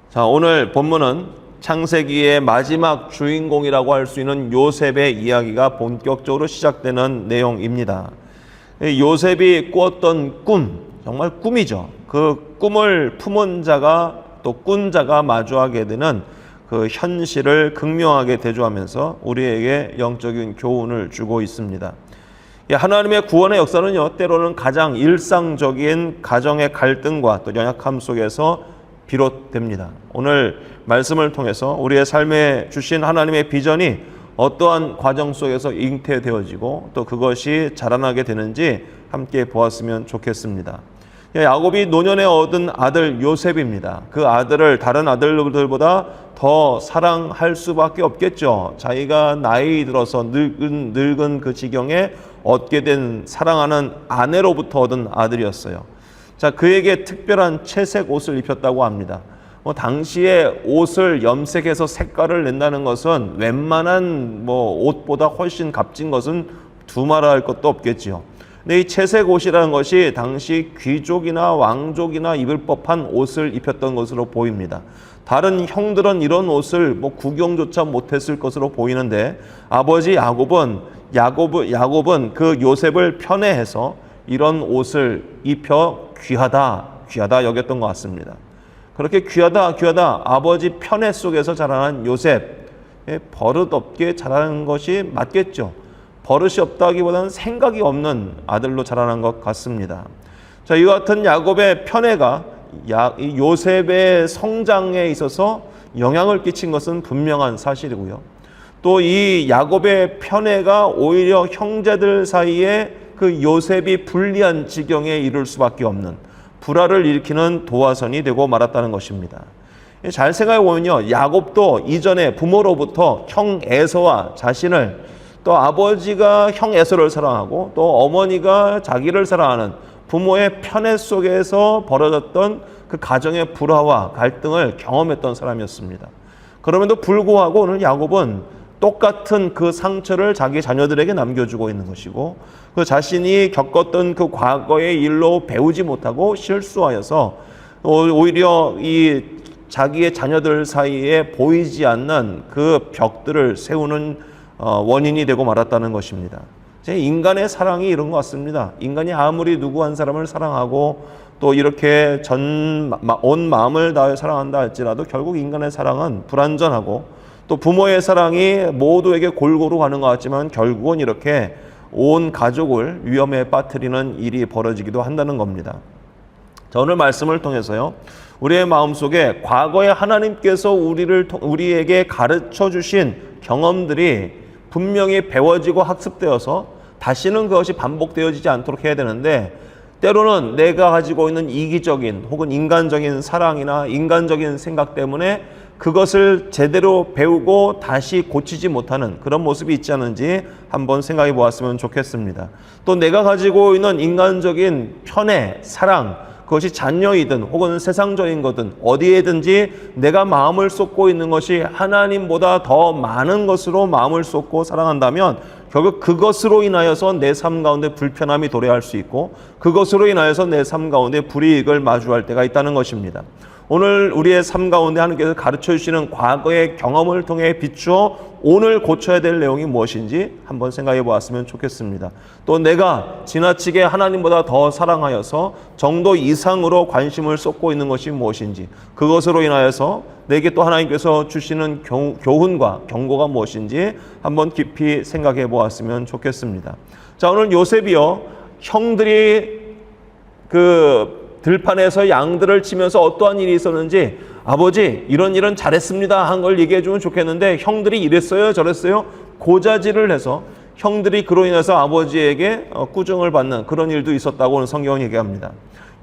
자, 오늘 본문은 창세기의 마지막 주인공이라고 할 수 있는 요셉의 이야기가 본격적으로 시작되는 내용입니다. 요셉이 꾸었던 꿈, 정말 꿈이죠. 그 꿈을 품은 자가 또 꾼 자가 마주하게 되는 그 현실을 극명하게 대조하면서 우리에게 영적인 교훈을 주고 있습니다. 하나님의 구원의 역사는요, 때로는 가장 일상적인 가정의 갈등과 또 연약함 속에서 비롯됩니다. 오늘 말씀을 통해서 우리의 삶에 주신 하나님의 비전이 어떠한 과정 속에서 잉태되어지고 또 그것이 자라나게 되는지 함께 보았으면 좋겠습니다. 야곱이 노년에 얻은 아들 요셉입니다. 그 아들을 다른 아들들보다 더 사랑할 수밖에 없겠죠. 자기가 나이 들어서 늙은 그 지경에 얻게 된 사랑하는 아내로부터 얻은 아들이었어요. 자, 그에게 특별한 채색 옷을 입혔다고 합니다. 당시에 옷을 염색해서 색깔을 낸다는 것은 웬만한 옷보다 훨씬 값진 것은 두말할 것도 없겠지요. 근데 이 채색 옷이라는 것이 당시 귀족이나 왕족이나 입을 법한 옷을 입혔던 것으로 보입니다. 다른 형들은 이런 옷을 구경조차 못했을 것으로 보이는데 아버지 야곱은 그 요셉을 편애해서 이런 옷을 입혀 귀하다 여겼던 것 같습니다. 그렇게 귀하다 아버지 편애 속에서 자라난 요셉, 버릇없게 자라는 것이 맞겠죠. 버릇이 없다기보다는 생각이 없는 아들로 자라난 것 같습니다. 자, 이 같은 야곱의 편애가 요셉의 성장에 있어서 영향을 끼친 것은 분명한 사실이고요. 또 이 야곱의 편애가 오히려 형제들 사이에 그 요셉이 불리한 지경에 이를 수밖에 없는 불화를 일으키는 도화선이 되고 말았다는 것입니다. 잘 생각해 보면요, 야곱도 이전에 부모로부터 형 에서와 자신을, 또 아버지가 형 에서를 사랑하고 또 어머니가 자기를 사랑하는 부모의 편애 속에서 벌어졌던 그 가정의 불화와 갈등을 경험했던 사람이었습니다. 그럼에도 불구하고 오늘 야곱은 똑같은 그 상처를 자기 자녀들에게 남겨주고 있는 것이고, 그 자신이 겪었던 그 과거의 일로 배우지 못하고 실수하여서 오히려 이 자기의 자녀들 사이에 보이지 않는 그 벽들을 세우는 원인이 되고 말았다는 것입니다. 인간의 사랑이 이런 것 같습니다. 인간이 아무리 누구 한 사람을 사랑하고 또 이렇게 온 마음을 다해 사랑한다 할지라도 결국 인간의 사랑은 불완전하고, 또 부모의 사랑이 모두에게 골고루 가는 것 같지만 결국은 이렇게 온 가족을 위험에 빠뜨리는 일이 벌어지기도 한다는 겁니다. 자, 오늘 말씀을 통해서요, 우리의 마음속에 과거에 하나님께서 우리에게 가르쳐 주신 경험들이 분명히 배워지고 학습되어서 다시는 그것이 반복되어지지 않도록 해야 되는데, 때로는 내가 가지고 있는 이기적인 혹은 인간적인 사랑이나 인간적인 생각 때문에 그것을 제대로 배우고 다시 고치지 못하는 그런 모습이 있지 않은지 한번 생각해 보았으면 좋겠습니다. 또 내가 가지고 있는 인간적인 편애, 사랑, 그것이 자녀이든 혹은 세상적인 거든 어디에든지 내가 마음을 쏟고 있는 것이 하나님보다 더 많은 것으로 마음을 쏟고 사랑한다면 결국 그것으로 인하여서 내 삶 가운데 불편함이 도래할 수 있고, 그것으로 인하여서 내 삶 가운데 불이익을 마주할 때가 있다는 것입니다. 오늘 우리의 삶 가운데 하나님께서 가르쳐 주시는 과거의 경험을 통해 비추어 오늘 고쳐야 될 내용이 무엇인지 한번 생각해 보았으면 좋겠습니다. 또 내가 지나치게 하나님보다 더 사랑하여서 정도 이상으로 관심을 쏟고 있는 것이 무엇인지, 그것으로 인하여서 내게 또 하나님께서 주시는 교훈과 경고가 무엇인지 한번 깊이 생각해 보았으면 좋겠습니다. 자, 오늘 요셉이요, 형들이 들판에서 양들을 치면서 어떠한 일이 있었는지, 아버지 이런 일은 잘했습니다 한 걸 얘기해 주면 좋겠는데 형들이 이랬어요 저랬어요 고자질을 해서 형들이 그로 인해서 아버지에게 꾸중을 받는 그런 일도 있었다고 성경은 얘기합니다.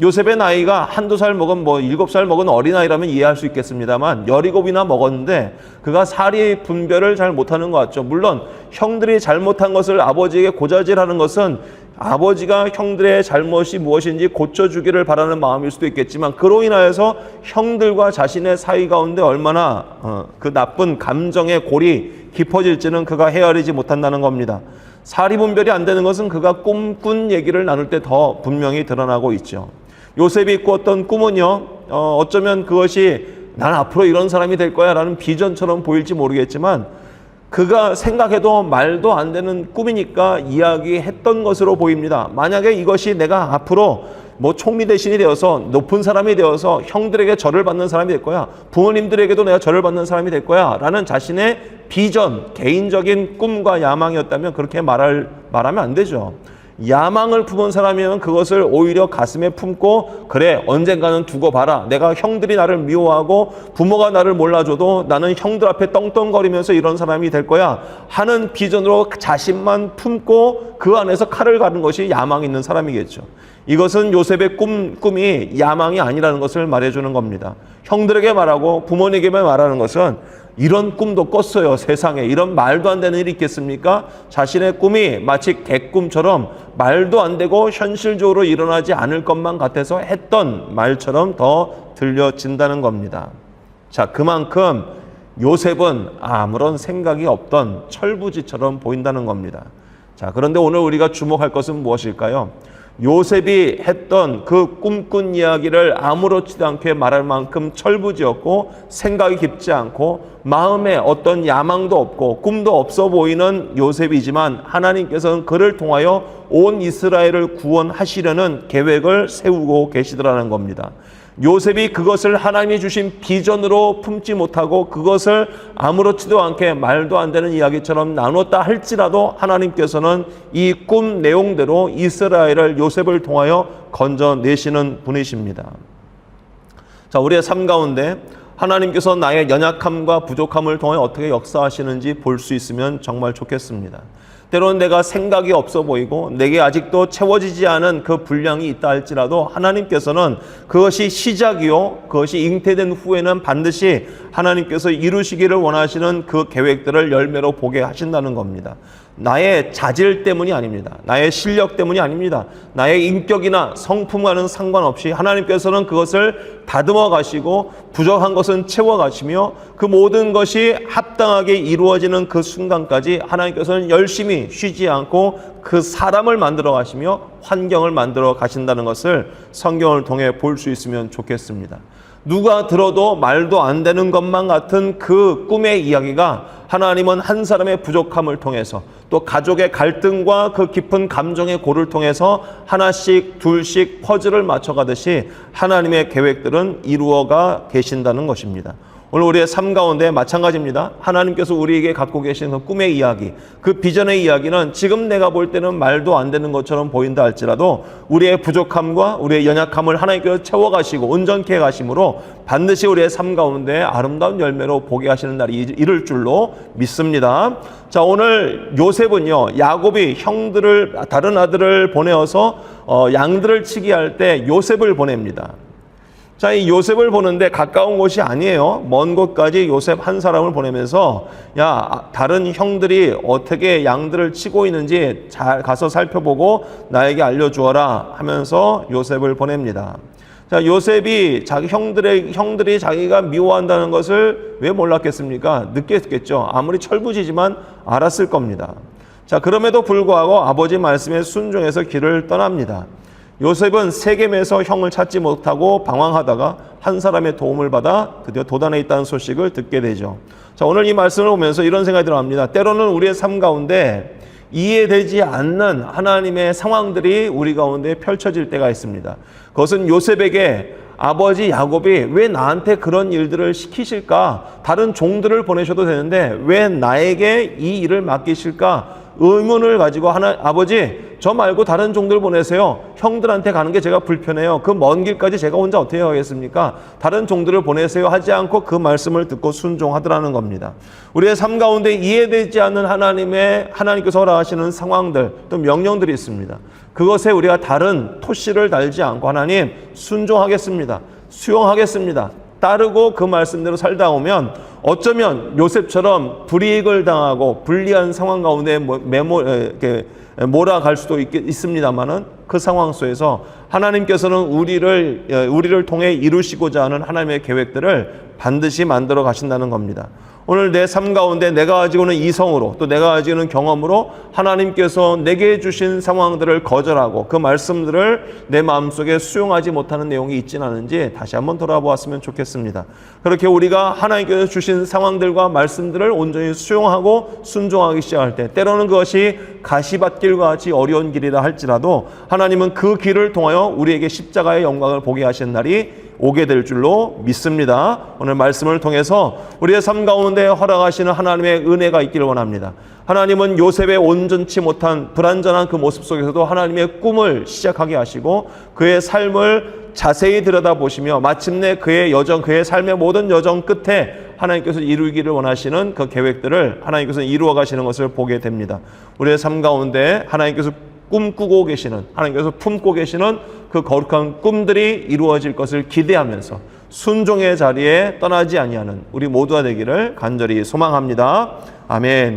요셉의 나이가 한두 살 먹은 7살 먹은 어린아이라면 이해할 수 있겠습니다만 17이나 먹었는데 그가 사리 분별을 잘 못하는 것 같죠. 물론 형들이 잘못한 것을 아버지에게 고자질하는 것은 아버지가 형들의 잘못이 무엇인지 고쳐주기를 바라는 마음일 수도 있겠지만, 그로 인하여서 형들과 자신의 사이 가운데 얼마나 그 나쁜 감정의 골이 깊어질지는 그가 헤아리지 못한다는 겁니다. 사리 분별이 안 되는 것은 그가 꿈꾼 얘기를 나눌 때 더 분명히 드러나고 있죠. 요셉이 꾸었던 꿈은요, 어쩌면 그것이 난 앞으로 이런 사람이 될 거야 라는 비전처럼 보일지 모르겠지만 그가 생각해도 말도 안 되는 꿈이니까 이야기했던 것으로 보입니다. 만약에 이것이 내가 앞으로 뭐 총리 대신이 되어서 높은 사람이 되어서 형들에게 절을 받는 사람이 될 거야, 부모님들에게도 내가 절을 받는 사람이 될 거야 라는 자신의 비전, 개인적인 꿈과 야망이었다면 그렇게 말하면 안 되죠. 야망을 품은 사람이면 그것을 오히려 가슴에 품고, 그래 언젠가는 두고 봐라, 내가 형들이 나를 미워하고 부모가 나를 몰라줘도 나는 형들 앞에 떵떵거리면서 이런 사람이 될 거야 하는 비전으로 자신만 품고 그 안에서 칼을 가는 것이 야망 있는 사람이겠죠. 이것은 요셉의 꿈이 야망이 아니라는 것을 말해주는 겁니다. 형들에게 말하고 부모님에게 말하는 것은 이런 꿈도 꿨어요. 세상에 이런 말도 안 되는 일이 있겠습니까? 자신의 꿈이 마치 개꿈처럼 말도 안 되고 현실적으로 일어나지 않을 것만 같아서 했던 말처럼 더 들려진다는 겁니다. 자, 그만큼 요셉은 아무런 생각이 없던 철부지처럼 보인다는 겁니다. 자, 그런데 오늘 우리가 주목할 것은 무엇일까요? 요셉이 했던 그 꿈꾼 이야기를 아무렇지도 않게 말할 만큼 철부지였고 생각이 깊지 않고 마음에 어떤 야망도 없고 꿈도 없어 보이는 요셉이지만 하나님께서는 그를 통하여 온 이스라엘을 구원하시려는 계획을 세우고 계시더라는 겁니다. 요셉이 그것을 하나님이 주신 비전으로 품지 못하고 그것을 아무렇지도 않게 말도 안 되는 이야기처럼 나눴다 할지라도 하나님께서는 이 꿈 내용대로 이스라엘을 요셉을 통하여 건져내시는 분이십니다. 자, 우리의 삶 가운데 하나님께서 나의 연약함과 부족함을 통해 어떻게 역사하시는지 볼 수 있으면 정말 좋겠습니다. 때로는 내가 생각이 없어 보이고 내게 아직도 채워지지 않은 그 분량이 있다 할지라도 하나님께서는 그것이 시작이요 그것이 잉태된 후에는 반드시 하나님께서 이루시기를 원하시는 그 계획들을 열매로 보게 하신다는 겁니다. 나의 자질 때문이 아닙니다. 나의 실력 때문이 아닙니다. 나의 인격이나 성품과는 상관없이 하나님께서는 그것을 다듬어 가시고 부족한 것은 채워 가시며 그 모든 것이 합당하게 이루어지는 그 순간까지 하나님께서는 열심히 쉬지 않고 그 사람을 만들어 가시며 환경을 만들어 가신다는 것을 성경을 통해 볼 수 있으면 좋겠습니다. 누가 들어도 말도 안 되는 것만 같은 그 꿈의 이야기가 하나님은 한 사람의 부족함을 통해서 또 가족의 갈등과 그 깊은 감정의 고를 통해서 하나씩 둘씩 퍼즐을 맞춰가듯이 하나님의 계획들은 이루어가 계신다는 것입니다. 오늘 우리의 삶 가운데 마찬가지입니다. 하나님께서 우리에게 갖고 계신 그 꿈의 이야기, 그 비전의 이야기는 지금 내가 볼 때는 말도 안 되는 것처럼 보인다 할지라도 우리의 부족함과 우리의 연약함을 하나님께서 채워가시고 온전케 해가심으로 반드시 우리의 삶 가운데 아름다운 열매로 보게 하시는 날이 이를 줄로 믿습니다. 자, 오늘 요셉은요, 야곱이 다른 아들을 보내어서 양들을 치게 할 때 요셉을 보냅니다. 자, 이 요셉을 보는데 가까운 곳이 아니에요. 먼 곳까지 요셉 한 사람을 보내면서 야, 다른 형들이 어떻게 양들을 치고 있는지 잘 가서 살펴보고 나에게 알려주어라 하면서 요셉을 보냅니다. 자, 요셉이 자기 형들이 자기가 미워한다는 것을 왜 몰랐겠습니까? 늦게 듣겠죠. 아무리 철부지지만 알았을 겁니다. 자, 그럼에도 불구하고 아버지 말씀에 순종해서 길을 떠납니다. 요셉은 세겜에서 형을 찾지 못하고 방황하다가 한 사람의 도움을 받아 드디어 도단에 있다는 소식을 듣게 되죠. 자, 오늘 이 말씀을 보면서 이런 생각이 들어갑니다. 때로는 우리의 삶 가운데 이해되지 않는 하나님의 상황들이 우리 가운데 펼쳐질 때가 있습니다. 그것은 요셉에게 아버지 야곱이 왜 나한테 그런 일들을 시키실까? 다른 종들을 보내셔도 되는데 왜 나에게 이 일을 맡기실까? 의문을 가지고 아버지 저 말고 다른 종들 보내세요. 형들한테 가는 게 제가 불편해요. 그 먼 길까지 제가 혼자 어떻게 하겠습니까? 다른 종들을 보내세요 하지 않고 그 말씀을 듣고 순종하더라는 겁니다. 우리의 삶 가운데 이해되지 않는 하나님께서 허락하시는 상황들 또 명령들이 있습니다. 그것에 우리가 다른 토시를 달지 않고 하나님 순종하겠습니다. 수용하겠습니다. 따르고 그 말씀대로 살다 오면 어쩌면 요셉처럼 불이익을 당하고 불리한 상황 가운데 몰아갈 수도 있습니다만은 그 상황 속에서 하나님께서는 우리를 통해 이루시고자 하는 하나님의 계획들을 반드시 만들어 가신다는 겁니다. 오늘 내 삶 가운데 내가 가지고 있는 이성으로 또 내가 가지고 있는 경험으로 하나님께서 내게 주신 상황들을 거절하고 그 말씀들을 내 마음속에 수용하지 못하는 내용이 있지는 않은지 다시 한번 돌아보았으면 좋겠습니다. 그렇게 우리가 하나님께서 주신 상황들과 말씀들을 온전히 수용하고 순종하기 시작할 때 때로는 그것이 가시밭길과 같이 어려운 길이라 할지라도 하나님은 그 길을 통하여 우리에게 십자가의 영광을 보게 하시는 날이 오게 될 줄로 믿습니다. 오늘 말씀을 통해서 우리의 삶 가운데 허락하시는 하나님의 은혜가 있기를 원합니다. 하나님은 요셉의 온전치 못한 불완전한 그 모습 속에서도 하나님의 꿈을 시작하게 하시고 그의 삶을 자세히 들여다보시며 마침내 그의 여정, 그의 삶의 모든 여정 끝에 하나님께서 이루기를 원하시는 그 계획들을 하나님께서 이루어 가시는 것을 보게 됩니다. 우리의 삶 가운데 하나님께서 꿈꾸고 계시는, 하나님께서 품고 계시는 그 거룩한 꿈들이 이루어질 것을 기대하면서 순종의 자리에 떠나지 아니하는 우리 모두가 되기를 간절히 소망합니다. 아멘.